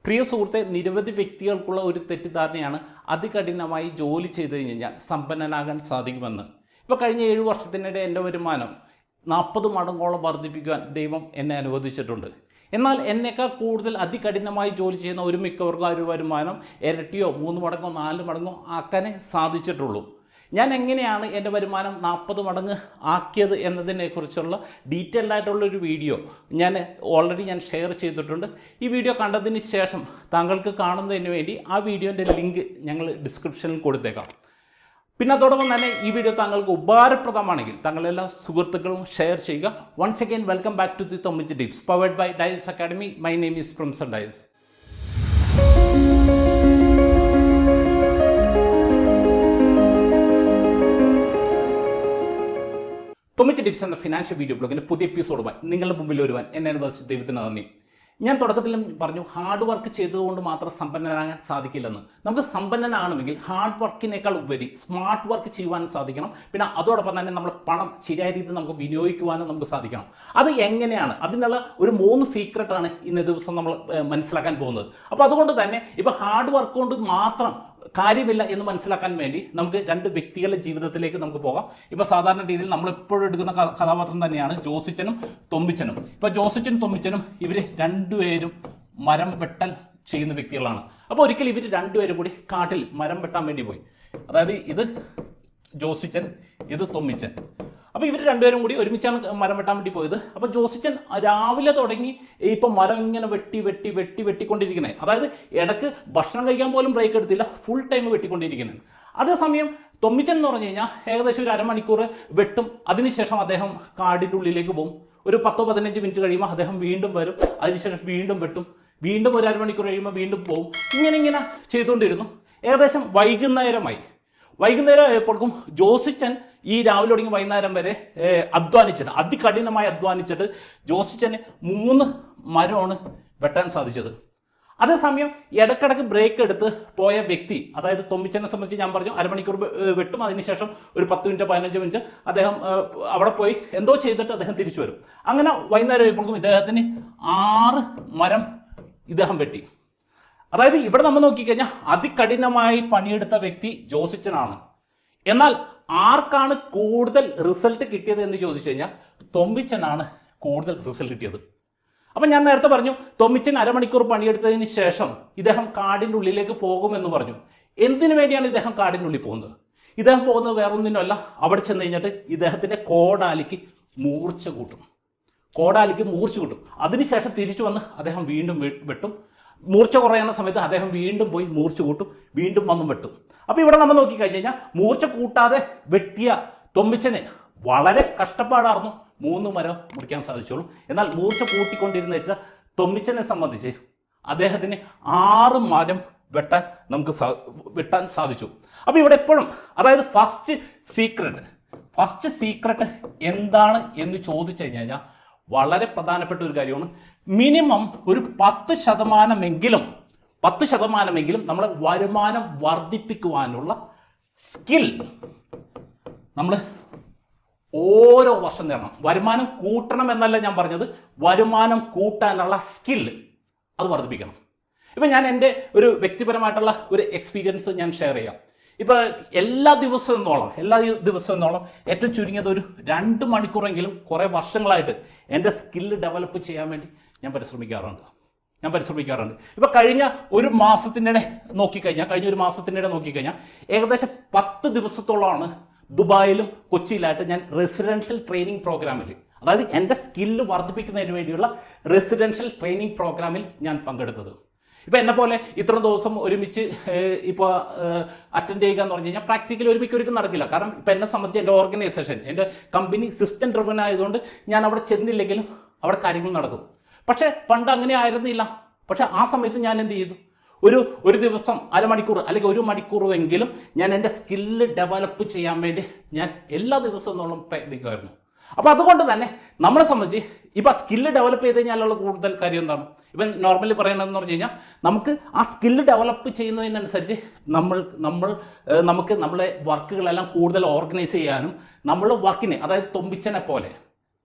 പ്രിയ സുഹൃത്തെ, നിരവധി വ്യക്തികൾക്കുള്ള ഒരു തെറ്റിദ്ധാരണയാണ് അതികഠിനമായി ജോലി ചെയ്തു കഴിഞ്ഞാൽ സമ്പന്നനാകാൻ സാധിക്കുമെന്ന്. ഇപ്പോൾ കഴിഞ്ഞ 7 വർഷത്തിനിടെ എൻ്റെ വരുമാനം 40 മടങ്ങോളം വർദ്ധിപ്പിക്കുവാൻ ദൈവം എന്നെ അനുവദിച്ചിട്ടുണ്ട്. എന്നാൽ എന്നേക്കാൾ കൂടുതൽ അതികഠിനമായി ജോലി ചെയ്യുന്ന ഒരു മിക്കവർക്കും ആ ഒരു വരുമാനം ഇരട്ടിയോ 3 മടങ്ങോ 4 മടങ്ങോ ആക്കാനേ സാധിച്ചിട്ടുള്ളൂ. ഞാൻ എങ്ങനെയാണ് എൻ്റെ വരുമാനം 40 മടങ്ങ് ആക്കിയത് എന്നതിനെക്കുറിച്ചുള്ള ഡീറ്റെയിൽഡ് ആയിട്ടുള്ളൊരു വീഡിയോ ഞാൻ ഓൾറെഡി ഷെയർ ചെയ്തിട്ടുണ്ട്. ഈ വീഡിയോ കണ്ടതിന് ശേഷം താങ്കൾക്ക് കാണുന്നതിന് വേണ്ടി ആ വീഡിയോൻ്റെ ലിങ്ക് ഞങ്ങൾ ഡിസ്ക്രിപ്ഷനിൽ കൊടുത്തേക്കാം. പിന്നെ അതോടൊപ്പം തന്നെ ഈ വീഡിയോ താങ്കൾക്ക് ഉപകാരപ്രദമാണെങ്കിൽ താങ്കളെല്ലാ സുഹൃത്തുക്കളും ഷെയർ ചെയ്യുക. Once again welcome back to the Thommich tips powered by Dias academy. My name is Princeson Dias. Thommich tips എന്ന ഫിനാൻഷ്യൽ വീഡിയോ ബ്ലോഗിൻ്റെ പുതിയ എപ്പിസോഡുമായി നിങ്ങളുടെ മുമ്പിൽ വരുവാൻ എന്നെ അനുവദിച്ച ദൈവത്തിന് നന്ദി. ഞാൻ തുടക്കത്തിലും പറഞ്ഞു, ഹാർഡ് വർക്ക് ചെയ്തതുകൊണ്ട് മാത്രം സമ്പന്നനാകാൻ സാധിക്കില്ലെന്ന്. നമുക്ക് സമ്പന്നനാകണമെങ്കിൽ ഹാർഡ് വർക്കിനേക്കാൾ ഉപരി സ്മാർട്ട് വർക്ക് ചെയ്യുവാൻ സാധിക്കണം. പിന്നെ അതോടൊപ്പം തന്നെ നമ്മൾ പണം ശരിയായ രീതിയിൽ നമുക്ക് വിനിയോഗിക്കുവാനും നമുക്ക് സാധിക്കണം. അത് എങ്ങനെയാണ്? അതിനുള്ള ഒരു 3 സീക്രട്ടാണ് ഇന്നേ ദിവസം നമ്മൾ മനസ്സിലാക്കാൻ പോകുന്നത്. അപ്പോൾ അതുകൊണ്ട് തന്നെ ഇപ്പോൾ ഹാർഡ് വർക്ക് കൊണ്ട് മാത്രം കാര്യമില്ല എന്ന് മനസ്സിലാക്കാൻ വേണ്ടി നമുക്ക് 2 വ്യക്തികളുടെ ജീവിതത്തിലേക്ക് നമുക്ക് പോകാം. ഇപ്പോൾ സാധാരണ രീതിയിൽ നമ്മൾ എപ്പോഴും എടുക്കുന്ന കഥാപാത്രം തന്നെയാണ് ജോസിച്ചനും തൊമ്മിച്ചനും. ഇപ്പോൾ ജോസിച്ചനും തൊമ്മിച്ചനും ഇവർ രണ്ടുപേരും മരം വെട്ടൽ ചെയ്യുന്ന വ്യക്തികളാണ്. അപ്പോൾ ഒരിക്കൽ ഇവർ രണ്ടുപേരും കൂടി കാട്ടിൽ മരം വെട്ടാൻ വേണ്ടി പോയി. അതായത് ഇത് ജോസിച്ചൻ, ഇത് തൊമ്മിച്ചൻ. അപ്പോൾ ഇവർ രണ്ടുപേരും കൂടി ഒരുമിച്ചാണ് മരം വെട്ടാൻ വേണ്ടി പോയത്. അപ്പോൾ ജോസിച്ചൻ രാവിലെ തുടങ്ങി ഇപ്പം മരം ഇങ്ങനെ വെട്ടിക്കൊണ്ടിരിക്കുന്നത്. അതായത് ഇടയ്ക്ക് ഭക്ഷണം കഴിക്കാൻ പോലും ബ്രേക്ക് എടുത്തില്ല, ഫുൾ ടൈം വെട്ടിക്കൊണ്ടിരിക്കുന്നത്. അതേസമയം തൊമ്മിച്ചൻ എന്ന് പറഞ്ഞു കഴിഞ്ഞാൽ ഏകദേശം ഒരു അരമണിക്കൂർ വെട്ടും. അതിനുശേഷം അദ്ദേഹം കാടിൻ്റെ ഉള്ളിലേക്ക് പോകും. ഒരു 10-15 മിനിറ്റ് കഴിയുമ്പോൾ അദ്ദേഹം വീണ്ടും വരും. അതിനുശേഷം വീണ്ടും വെട്ടും. വീണ്ടും ഒരു അരമണിക്കൂർ കഴിയുമ്പോൾ വീണ്ടും പോകും. ഇങ്ങനെ ചെയ്തുകൊണ്ടിരുന്നു. ഏകദേശം വൈകുന്നേരം ആയപ്പോഴേക്കും ജോസിച്ചൻ ഈ രാവിലെ തുടങ്ങി വൈകുന്നേരം വരെ അധ്വാനിച്ചിട്ട്, അതികഠിനമായി അധ്വാനിച്ചിട്ട് ജോസിച്ചന് 3 മരമാണ് വെട്ടാൻ സാധിച്ചത്. അതേസമയം ഇടക്കിടക്ക് ബ്രേക്ക് എടുത്ത് പോയ വ്യക്തി, അതായത് തൊമ്മിച്ചനെ സംബന്ധിച്ച് ഞാൻ പറഞ്ഞു അരമണിക്കൂർ വെട്ടും. അതിനുശേഷം ഒരു 10 മിനിറ്റ് 15 മിനിറ്റ് അദ്ദേഹം അവിടെ പോയി എന്തോ ചെയ്തിട്ട് അദ്ദേഹം തിരിച്ചു വരും. അങ്ങനെ വൈകുന്നേരം ആയപ്പോഴേക്കും ഇദ്ദേഹത്തിന് 6 മരം ഇദ്ദേഹം വെട്ടി. അതായത് ഇവിടെ നമ്മൾ നോക്കിക്കഴിഞ്ഞാൽ അതികഠിനമായി പണിയെടുത്ത വ്യക്തി ജോസിച്ചനാണ്. എന്നാൽ ആർക്കാണ് കൂടുതൽ റിസൾട്ട് കിട്ടിയത് എന്ന് ചോദിച്ചു കഴിഞ്ഞാൽ തൊമ്മിച്ചനാണ് കൂടുതൽ റിസൾട്ട് കിട്ടിയത്. അപ്പം ഞാൻ നേരത്തെ പറഞ്ഞു, തൊമ്മിച്ചൻ അരമണിക്കൂർ പണിയെടുത്തതിന് ശേഷം ഇദ്ദേഹം കാടിൻ്റെ ഉള്ളിലേക്ക് പോകുമെന്ന് പറഞ്ഞു. എന്തിനു വേണ്ടിയാണ് ഇദ്ദേഹം കാടിൻ്റെ ഉള്ളിൽ പോകുന്നത്? ഇദ്ദേഹം പോകുന്നത് വേറൊന്നിനുമല്ല, അവിടെ ചെന്ന് കഴിഞ്ഞിട്ട് ഇദ്ദേഹത്തിൻ്റെ കോടാലിക്ക് മൂർച്ച കൂട്ടും. അതിനുശേഷം തിരിച്ചു വന്ന് അദ്ദേഹം വീണ്ടും വെട്ടും. മൂർച്ച കുറയുന്ന സമയത്ത് അദ്ദേഹം വീണ്ടും പോയി മൂർച്ച കൂട്ടും, വീണ്ടും വന്നും വെട്ടും. അപ്പോൾ ഇവിടെ നമ്മൾ നോക്കിക്കഴിഞ്ഞ് കഴിഞ്ഞാൽ മൂർച്ച കൂട്ടാതെ വെട്ടിയ തൊമ്മിച്ചന് വളരെ കഷ്ടപ്പാടായിരുന്നു 3 മരം മുറിക്കാൻ സാധിച്ചുള്ളൂ. എന്നാൽ മൂർച്ച കൂട്ടിക്കൊണ്ടിരുന്ന വെച്ചാൽ തൊമ്മിച്ചനെ സംബന്ധിച്ച് അദ്ദേഹത്തിന് 6 മരം വെട്ടാൻ സാധിച്ചു. അപ്പോൾ ഇവിടെ എപ്പോഴും, അതായത് ഫസ്റ്റ് സീക്രട്ട് എന്താണ് എന്ന് ചോദിച്ചു കഴിഞ്ഞാൽ വളരെ പ്രധാനപ്പെട്ട ഒരു കാര്യമാണ്. മിനിമം ഒരു 10% നമ്മൾ വരുമാനം വർദ്ധിപ്പിക്കുവാനുള്ള സ്കിൽ നമ്മൾ ഓരോ വർഷം നേടണം. വരുമാനം കൂട്ടണം എന്നല്ല ഞാൻ പറഞ്ഞത്, വരുമാനം കൂട്ടാനുള്ള സ്കിൽ അത് വർദ്ധിപ്പിക്കണം. ഇപ്പം ഞാൻ എൻ്റെ ഒരു വ്യക്തിപരമായിട്ടുള്ള ഒരു എക്സ്പീരിയൻസ് ഞാൻ ഷെയർ ചെയ്യാം. ഇപ്പോൾ എല്ലാ ദിവസവും എന്നോളം ഏറ്റവും ചുരുങ്ങിയത് ഒരു 2 മണിക്കൂറെങ്കിലും കുറേ വർഷങ്ങളായിട്ട് എൻ്റെ സ്കില്ല് ഡെവലപ്പ് ചെയ്യാൻ വേണ്ടി ഞാൻ പരിശ്രമിക്കാറുണ്ട്. ഇപ്പോൾ കഴിഞ്ഞ ഒരു മാസത്തിനിടെ നോക്കിക്കഴിഞ്ഞാൽ ഏകദേശം 10 ദിവസത്തോളമാണ് ദുബായിലും കൊച്ചിയിലായിട്ട് ഞാൻ റെസിഡൻഷ്യൽ ട്രെയിനിങ് പ്രോഗ്രാമിൽ, അതായത് എൻ്റെ സ്കില്ല് വർദ്ധിപ്പിക്കുന്നതിന് വേണ്ടിയുള്ള റെസിഡൻഷ്യൽ ട്രെയിനിങ് പ്രോഗ്രാമിൽ ഞാൻ പങ്കെടുത്തത്. ഇപ്പോൾ എന്നെ പോലെ ഇത്ര ദിവസം ഒരുമിച്ച് ഇപ്പോൾ അറ്റൻഡ് ചെയ്യുക എന്ന് പറഞ്ഞു കഴിഞ്ഞാൽ പ്രാക്ടിക്കലി ഒരിക്കലും നടക്കില്ല. കാരണം ഇപ്പോൾ എന്നെ സംബന്ധിച്ച് എൻ്റെ ഓർഗനൈസേഷൻ, എൻ്റെ കമ്പനി സിസ്റ്റം ഡ്രിവൻ ആയതുകൊണ്ട് ഞാൻ അവിടെ ചെന്നില്ലെങ്കിലും അവിടെ കാര്യങ്ങൾ നടക്കും. പക്ഷേ പണ്ട് അങ്ങനെ ആയിരുന്നില്ല. പക്ഷേ ആ സമയത്ത് ഞാൻ എന്ത് ചെയ്തു? ഒരു ദിവസം അരമണിക്കൂർ അല്ലെങ്കിൽ 1 മണിക്കൂറെങ്കിലും ഞാൻ എൻ്റെ സ്കില്ല് ഡെവലപ്പ് ചെയ്യാൻ വേണ്ടി ഞാൻ എല്ലാ ദിവസവും പ്രയത്നിക്കുമായിരുന്നു. അപ്പോൾ അതുകൊണ്ട് തന്നെ നമ്മളെ സംബന്ധിച്ച് ഇപ്പോൾ സ്കില്ല് ഡെവലപ്പ് ചെയ്ത് കഴിഞ്ഞാലുള്ള കൂടുതൽ കാര്യം എന്താണ്? ഇപ്പം നോർമലി പറയണമെന്ന് പറഞ്ഞു കഴിഞ്ഞാൽ നമുക്ക് ആ സ്കില്ല് ഡെവലപ്പ് ചെയ്യുന്നതിനനുസരിച്ച് നമുക്ക് നമ്മളെ വർക്കുകളെല്ലാം കൂടുതൽ ഓർഗനൈസ് ചെയ്യാനും നമ്മളുടെ വർക്കിനെ, അതായത് തൊമ്പിച്ചനെ പോലെ,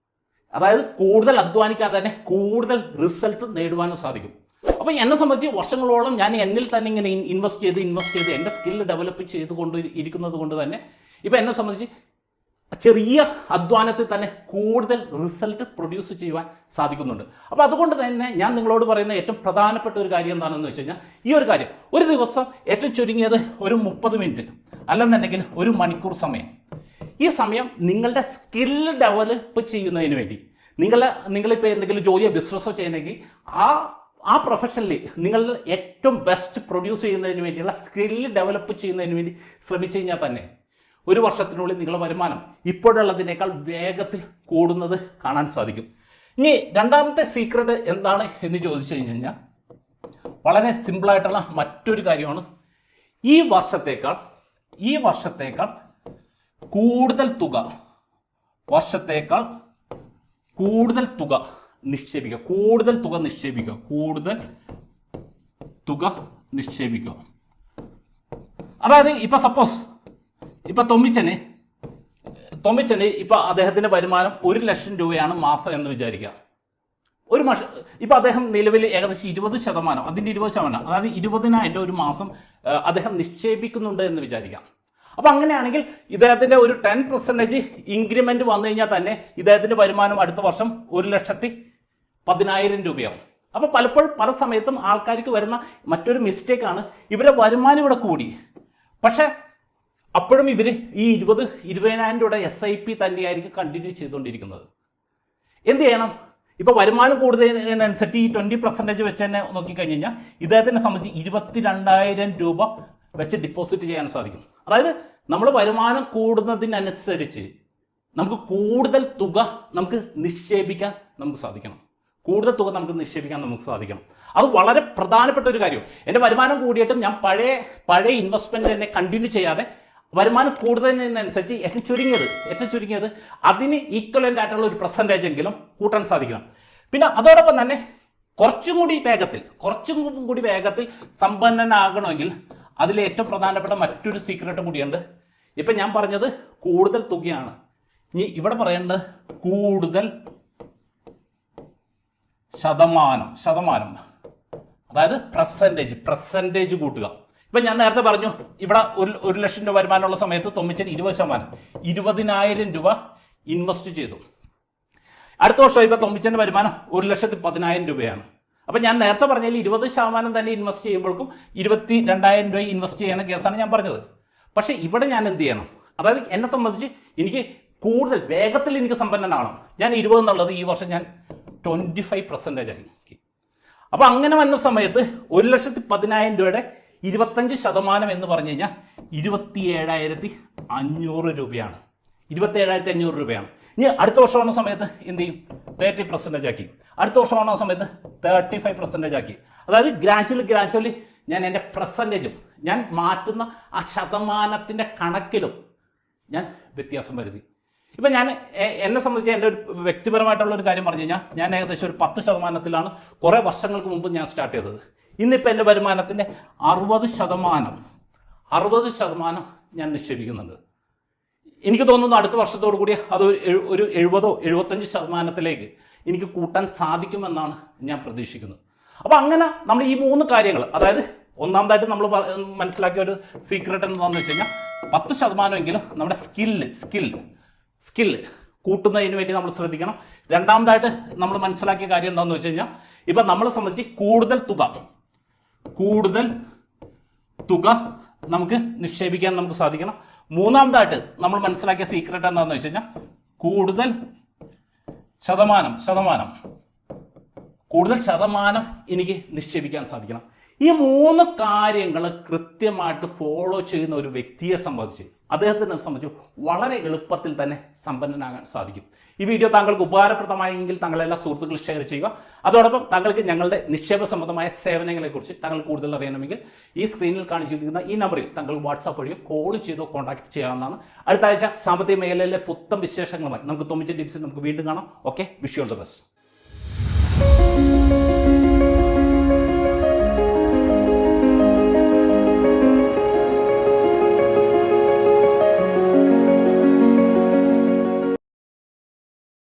അതായത് കൂടുതൽ അധ്വാനിക്കാതെ തന്നെ കൂടുതൽ റിസൾട്ട് നേടുവാനും സാധിക്കും. അപ്പോൾ എന്നെ സംബന്ധിച്ച് വർഷങ്ങളോളം ഞാൻ എന്നിൽ തന്നെ ഇങ്ങനെ ഇൻവെസ്റ്റ് ചെയ്ത് എൻ്റെ സ്കില്ല് ഡെവലപ്പ് ചെയ്തുകൊണ്ട് ഇരിക്കുന്നത് കൊണ്ട് തന്നെ ഇപ്പോൾ എന്നെ സംബന്ധിച്ച് ചെറിയ അധ്വാനത്തിൽ തന്നെ കൂടുതൽ റിസൾട്ട് പ്രൊഡ്യൂസ് ചെയ്യുവാൻ സാധിക്കുന്നുണ്ട്. അപ്പോൾ അതുകൊണ്ട് തന്നെ ഞാൻ നിങ്ങളോട് പറയുന്ന ഏറ്റവും പ്രധാനപ്പെട്ട ഒരു കാര്യം എന്താണെന്ന് വെച്ച് കഴിഞ്ഞാൽ ഈ ഒരു കാര്യം, ഒരു ദിവസം ഏറ്റവും ചുരുങ്ങിയത് ഒരു 30 മിനിറ്റ് അല്ലെന്നുണ്ടെങ്കിൽ 1 മണിക്കൂർ സമയം, ഈ സമയം നിങ്ങളുടെ സ്കില്ല് ഡെവലപ്പ് ചെയ്യുന്നതിന് വേണ്ടി നിങ്ങളിപ്പോൾ എന്തെങ്കിലും ജോലിയോ ബിസിനസ്സോ ചെയ്യണമെങ്കിൽ ആ പ്രൊഫഷനിൽ നിങ്ങൾ ഏറ്റവും ബെസ്റ്റ് പ്രൊഡ്യൂസ് ചെയ്യുന്നതിന് വേണ്ടിയുള്ള സ്കില്ല് ഡെവലപ്പ് ചെയ്യുന്നതിന് വേണ്ടി ശ്രമിച്ചു കഴിഞ്ഞാൽ തന്നെ 1 വർഷത്തിനുള്ളിൽ നിങ്ങളുടെ വരുമാനം ഇപ്പോഴുള്ളതിനേക്കാൾ വേഗത്തിൽ കൂടുന്നത് കാണാൻ സാധിക്കും. ഇനി രണ്ടാമത്തെ സീക്രട്ട് എന്താണ് എന്ന് ചോദിച്ചു കഴിഞ്ഞാൽ വളരെ സിമ്പിളായിട്ടുള്ള മറ്റൊരു കാര്യമാണ്. ഈ വർഷത്തേക്കാൾ കൂടുതൽ തുക നിക്ഷേപിക്കുക. അതായത് ഇപ്പൊ സപ്പോസ് ഇപ്പൊ തൊമ്മിച്ചന് ഇപ്പൊ അദ്ദേഹത്തിന്റെ വരുമാനം 1 ലക്ഷം രൂപയാണ് മാസം എന്ന് വിചാരിക്കുക. ഇപ്പൊ അദ്ദേഹം നിലവിൽ ഏകദേശം 20%, അതിന്റെ 20%, അതായത് 20,000 രൂപ ഒരു മാസം അദ്ദേഹം നിക്ഷേപിക്കുന്നുണ്ട് എന്ന് വിചാരിക്കാം. അപ്പൊ അങ്ങനെയാണെങ്കിൽ ഇദ്ദേഹത്തിന്റെ ഒരു 10% ഇൻക്രിമെന്റ് വന്നു കഴിഞ്ഞാൽ തന്നെ ഇദ്ദേഹത്തിന്റെ വരുമാനം അടുത്ത വർഷം 1,10,000 രൂപയാവും. അപ്പൊ പലപ്പോഴും പല സമയത്തും ആൾക്കാർക്ക് വരുന്ന മറ്റൊരു മിസ്റ്റേക്കാണ്, ഇവരുടെ വരുമാനം ഇവിടെ കൂടി, പക്ഷെ അപ്പോഴും ഇവർ ഈ 20,000 രൂപയുടെ SIP തന്നെയായിരിക്കും കണ്ടിന്യൂ ചെയ്തുകൊണ്ടിരിക്കുന്നത്. എന്ത് ചെയ്യണം? ഇപ്പോൾ വരുമാനം കൂടുതലനുസരിച്ച് ഈ 20% വെച്ച് തന്നെ നോക്കിക്കഴിഞ്ഞ് കഴിഞ്ഞാൽ ഇദ്ദേഹത്തിനെ സംബന്ധിച്ച് 22,000 രൂപ വെച്ച് ഡിപ്പോസിറ്റ് ചെയ്യാൻ സാധിക്കും. അതായത് നമ്മൾ വരുമാനം കൂടുന്നതിനനുസരിച്ച് നമുക്ക് കൂടുതൽ തുക നമുക്ക് നിക്ഷേപിക്കാൻ സാധിക്കണം. അത് വളരെ പ്രധാനപ്പെട്ട ഒരു കാര്യം. എൻ്റെ വരുമാനം കൂടിയിട്ടും ഞാൻ പഴയ ഇൻവെസ്റ്റ്മെന്റ് തന്നെ കണ്ടിന്യൂ ചെയ്യാതെ വരുമാനം കൂടുതലിനനുസരിച്ച് ഏറ്റവും ചുരുങ്ങിയത് അതിന് ഈക്വലൻ്റ് ആയിട്ടുള്ള ഒരു പെർസെൻറ്റേജ് എങ്കിലും കൂട്ടാൻ സാധിക്കണം. പിന്നെ അതോടൊപ്പം തന്നെ കുറച്ചും കൂടി വേഗത്തിൽ സമ്പന്നനാകണമെങ്കിൽ അതിൽ ഏറ്റവും പ്രധാനപ്പെട്ട മറ്റൊരു സീക്രട്ട് കൂടിയുണ്ട്. ഇപ്പം ഞാൻ പറഞ്ഞത് കൂടുതൽ തുകയാണ്. ഇനി ഇവിടെ പറയേണ്ടത് കൂടുതൽ ശതമാനം, അതായത് പെർസെൻറ്റേജ് കൂട്ടുക. ഇപ്പം ഞാൻ നേരത്തെ പറഞ്ഞു, ഇവിടെ 1 ലക്ഷം രൂപ വരുമാനമുള്ള സമയത്ത് തൊമ്മിച്ചൻ 20%, 20,000 രൂപ ഇൻവെസ്റ്റ് ചെയ്തു. അടുത്ത വർഷം ഇപ്പം തൊമ്മിച്ചൻ്റെ വരുമാനം 1,10,000 രൂപയാണ്. അപ്പം ഞാൻ നേരത്തെ പറഞ്ഞാൽ 20% തന്നെ ഇൻവെസ്റ്റ് ചെയ്യുമ്പോഴേക്കും 22,000 രൂപ ഇൻവെസ്റ്റ് ചെയ്യുന്ന കേസാണ് ഞാൻ പറഞ്ഞത്. പക്ഷേ ഇവിടെ ഞാൻ എന്ത് ചെയ്യണം? അതായത് എന്നെ സംബന്ധിച്ച് എനിക്ക് കൂടുതൽ വേഗത്തിൽ എനിക്ക് സമ്പന്നനാണ്. ഞാൻ 20 എന്നുള്ളത് ഈ വർഷം ഞാൻ 25% ആയി. അപ്പോൾ അങ്ങനെ വന്ന സമയത്ത് 1,10,000 രൂപയുടെ 25% എന്ന് പറഞ്ഞു കഴിഞ്ഞാൽ 27,500 രൂപയാണ്. 27,500 രൂപയാണ്. ഇനി അടുത്ത വർഷം വന്ന സമയത്ത് എന്ത് ചെയ്യും? 30% ആക്കി. അടുത്ത വർഷം വന്ന സമയത്ത് 35% ആക്കി. അതായത് ഗ്രാജുവലി ഞാൻ എൻ്റെ പെർസെൻറ്റേജും ഞാൻ മാറ്റുന്ന ആ ശതമാനത്തിൻ്റെ കണക്കിലും ഞാൻ വ്യത്യാസം വരുത്തി. ഇപ്പം ഞാൻ എന്നെ സംബന്ധിച്ച് എൻ്റെ ഒരു വ്യക്തിപരമായിട്ടുള്ള ഒരു കാര്യം പറഞ്ഞു കഴിഞ്ഞാൽ ഞാൻ ഏകദേശം ഒരു 10%-ലാണ് കുറേ വർഷങ്ങൾക്ക് മുമ്പ് ഞാൻ സ്റ്റാർട്ട് ചെയ്തത്. ഇന്നിപ്പോൾ എൻ്റെ വരുമാനത്തിൻ്റെ 60% ഞാൻ നിക്ഷേപിക്കുന്നുണ്ട്. എനിക്ക് തോന്നുന്നു അടുത്ത വർഷത്തോടു കൂടി അത് ഒരു 70-75% എനിക്ക് കൂട്ടാൻ സാധിക്കുമെന്നാണ് ഞാൻ പ്രതീക്ഷിക്കുന്നത്. അപ്പോൾ അങ്ങനെ നമ്മൾ ഈ 3 കാര്യങ്ങൾ, അതായത് ഒന്നാമതായിട്ട് നമ്മൾ മനസ്സിലാക്കിയ ഒരു സീക്രട്ട് എന്താണെന്ന് വെച്ച് കഴിഞ്ഞാൽ 10% നമ്മുടെ സ്കില്ല് കൂട്ടുന്നതിന് വേണ്ടി നമ്മൾ ശ്രദ്ധിക്കണം. രണ്ടാമതായിട്ട് നമ്മൾ മനസ്സിലാക്കിയ കാര്യം എന്താണെന്ന് വെച്ച് കഴിഞ്ഞാൽ ഇപ്പം നമ്മളെ സംബന്ധിച്ച് കൂടുതൽ തുക നമുക്ക് നിക്ഷേപിക്കാൻ നമുക്ക് സാധിക്കണം. മൂന്നാമതായിട്ട് നമ്മൾ മനസ്സിലാക്കിയ സീക്രട്ട് എന്താണെന്ന് വെച്ച് കഴിഞ്ഞാൽ കൂടുതൽ ശതമാനം എനിക്ക് നിക്ഷേപിക്കാൻ സാധിക്കണം. ഈ 3 കാര്യങ്ങൾ കൃത്യമായിട്ട് ഫോളോ ചെയ്യുന്ന ഒരു വ്യക്തിയെ സംബന്ധിച്ച് അദ്ദേഹത്തിനെ സംബന്ധിച്ച് വളരെ എളുപ്പത്തിൽ തന്നെ സമ്പന്നനാകാൻ സാധിക്കും. ഈ വീഡിയോ താങ്കൾക്ക് ഉപകാരപ്രദമായെങ്കിൽ താങ്കളെല്ലാ സുഹൃത്തുക്കളും ഷെയർ ചെയ്യുക. അതോടൊപ്പം താങ്കൾക്ക് ഞങ്ങളുടെ നിക്ഷേപ സംബന്ധമായ സേവനങ്ങളെക്കുറിച്ച് താങ്കൾ കൂടുതൽ അറിയണമെങ്കിൽ ഈ സ്ക്രീനിൽ കാണിച്ചിരിക്കുന്ന ഈ നമ്പറിൽ താങ്കൾ വാട്സാപ്പ് വഴിയോ കോൾ ചെയ്തോ കോൺടാക്ട് ചെയ്യാവുന്നതാണ്. അടുത്ത ആഴ്ച സാമ്പത്തിക മേഖലയിലെ പുത്തൻ വിശേഷങ്ങളുമായി നമുക്ക് തൊമ്മിച്ച ടിപ്സിൽ നമുക്ക് വീണ്ടും കാണാം. Okay, wish you all the best.